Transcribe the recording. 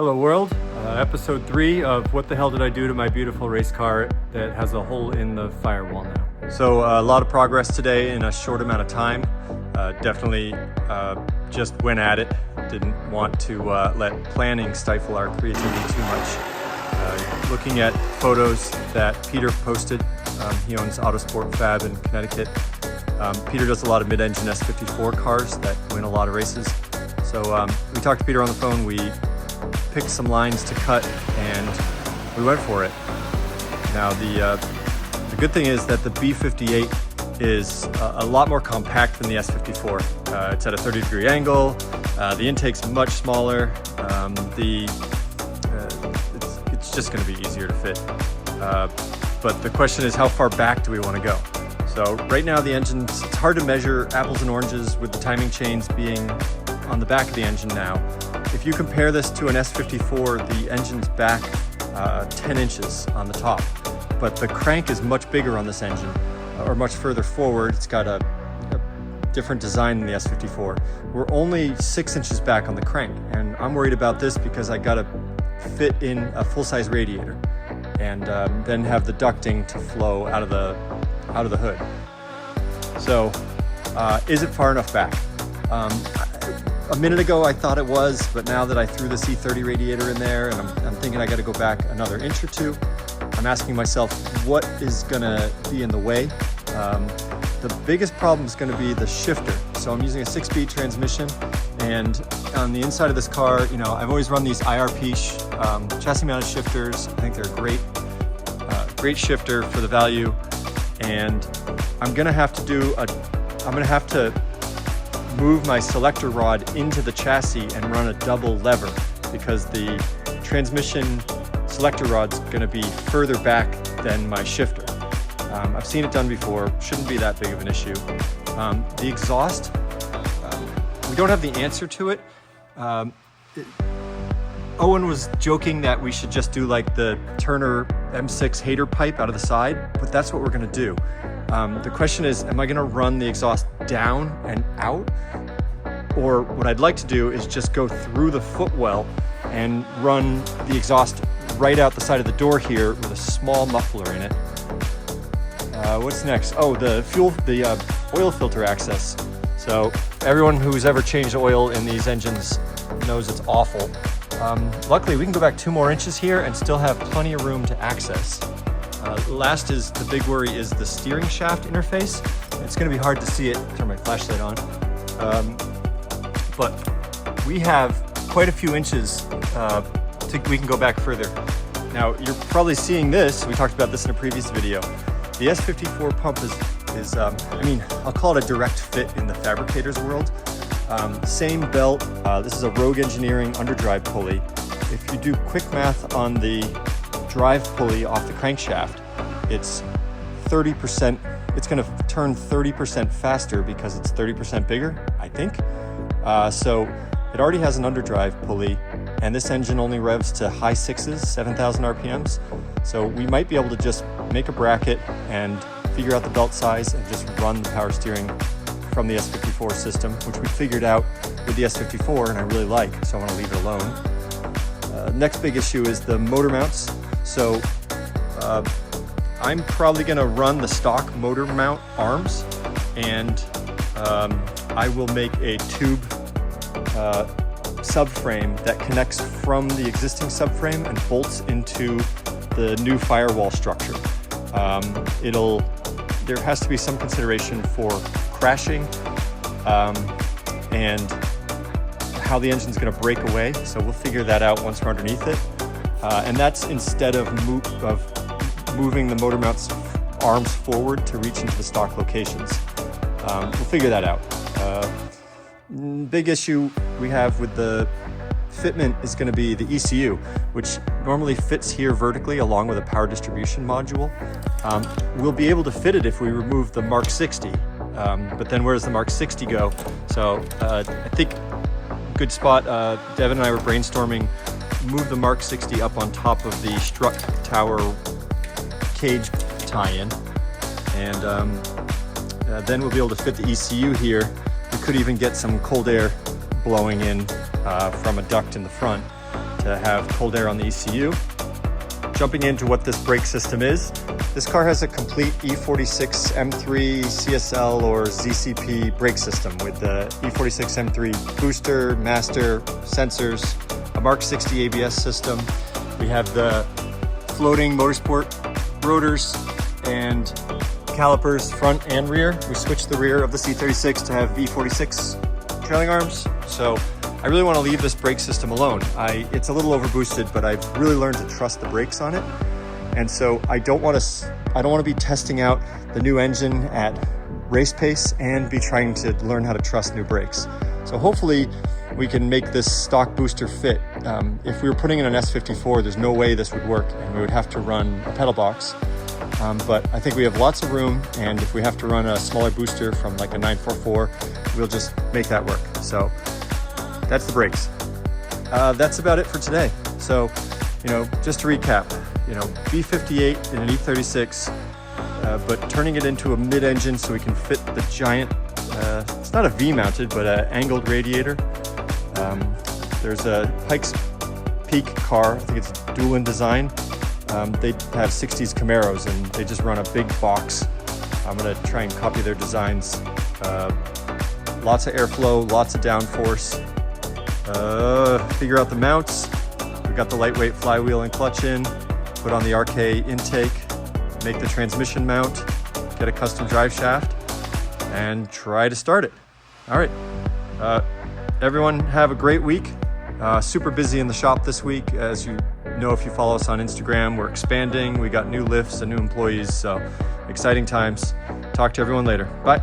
Hello world, episode 3 of what the hell did I do to my beautiful race car that has a hole in the firewall now. So a lot of progress today in a short amount of time. Definitely just went at it. Didn't want to let planning stifle our creativity too much. Looking at photos that Peter posted, he owns AutosportFab in Connecticut. Peter does a lot of mid-engine S54 cars that win a lot of races. So we talked to Peter on the phone, we picked some lines to cut, and we went for it. Now the good thing is that the B58 is a lot more compact than the S54. It's at a 30-degree angle, the intake's much smaller, it's just going to be easier to fit. But the question is, how far back do we want to go? So right now the engines, it's hard to measure apples and oranges with the timing chains being on the back of the engine now. If you compare this to an S54, the engine's back 10 inches on the top, but the crank is much bigger on this engine, or much further forward. It's got a different design than the S54. We're only 6 inches back on the crank, and I'm worried about this because I gotta fit in a full-size radiator and then have the ducting to flow out of the hood. So is it far enough back? A minute ago I thought it was, but now that I threw the C30 radiator in there and I'm thinking I got to go back another inch or two, I'm asking myself what is going to be in the way. The biggest problem is going to be the shifter. So I'm using a 6-speed transmission, and on the inside of this car, you know, I've always run these IRP chassis mounted shifters. I think they're a great shifter for the value, and I'm going to have to move my selector rod into the chassis and run a double lever because the transmission selector rod's going to be further back than my shifter. I've seen it done before, shouldn't be that big of an issue. The exhaust, we don't have the answer to it. Owen was joking that we should just do like the Turner M6 hater pipe out of the side, but that's what we're going to do. The question is, am I going to run the exhaust down and out? Or what I'd like to do is just go through the footwell and run the exhaust right out the side of the door here with a small muffler in it. What's next? Oh, the oil filter access. So everyone who's ever changed oil in these engines knows it's awful. Luckily, we can go back 2 more inches here and still have plenty of room to access. Last is the big worry is the steering shaft interface. It's going to be hard to see it. Turn my flashlight on. But we have quite a few inches we can go back further. Now you're probably seeing this. We talked about this in a previous video. The S54 pump is I mean, I'll call it a direct fit in the fabricator's world. Same belt. This is a Rogue Engineering underdrive pulley. If you do quick math on the drive pulley off the crankshaft, it's 30%. It's going to turn 30% faster because it's 30% bigger, I think. So it already has an underdrive pulley, and this engine only revs to high 6s, 7,000 RPMs. So we might be able to just make a bracket and figure out the belt size and just run the power steering from the S54 system, which we figured out with the S54 and I really like, so I want to leave it alone. Next big issue is the motor mounts. So I'm probably going to run the stock motor mount arms, and I will make a tube subframe that connects from the existing subframe and bolts into the new firewall structure. There has to be some consideration for crashing and how the engine's going to break away, so we'll figure that out once we're underneath it. And that's instead of moving the motor mounts arms forward to reach into the stock locations. We'll figure that out. Big issue we have with the fitment is going to be the ECU, which normally fits here vertically along with a power distribution module. We'll be able to fit it if we remove the Mark 60, but then where does the Mark 60 go? So I think good spot, Devin and I were brainstorming, move the Mark 60 up on top of the strut tower cage tie-in, and then we'll be able to fit the ECU here. We could even get some cold air blowing in from a duct in the front. to have cold air on the ECU. Jumping into what this brake system is, this car has a complete E36 M3 CSL or ZCP brake system with the E46 M3 booster, master, sensors, a Mark 60 ABS system. We have the floating Motorsport rotors and calipers front and rear. We switched the rear of the C36 to have V46 trailing arms. So I really want to leave this brake system alone. It's a little overboosted, but I've really learned to trust the brakes on it. And so I don't want to be testing out the new engine at race pace and be trying to learn how to trust new brakes. So hopefully we can make this stock booster fit. If we were putting in an S54, there's no way this would work, and we would have to run a pedal box. But I think we have lots of room, and if we have to run a smaller booster from like a 944, we'll just make that work. So that's the brakes. That's about it for today. So, just to recap, B58 in an E36, but turning it into a mid-engine so we can fit the giant, it's not a V-mounted, but an angled radiator. There's a Pikes Peak car, I think it's dual in design. They have 60s Camaros and they just run a big box. I'm gonna try and copy their designs. Lots of airflow, lots of downforce. Figure out the mounts. We got the lightweight flywheel and clutch in, put on the RK intake, make the transmission mount, get a custom drive shaft, and try to start it. All right, everyone have a great week. Super busy in the shop this week. As you know, if you follow us on Instagram, we're expanding. We got new lifts and new employees, so exciting times. Talk to everyone later. Bye.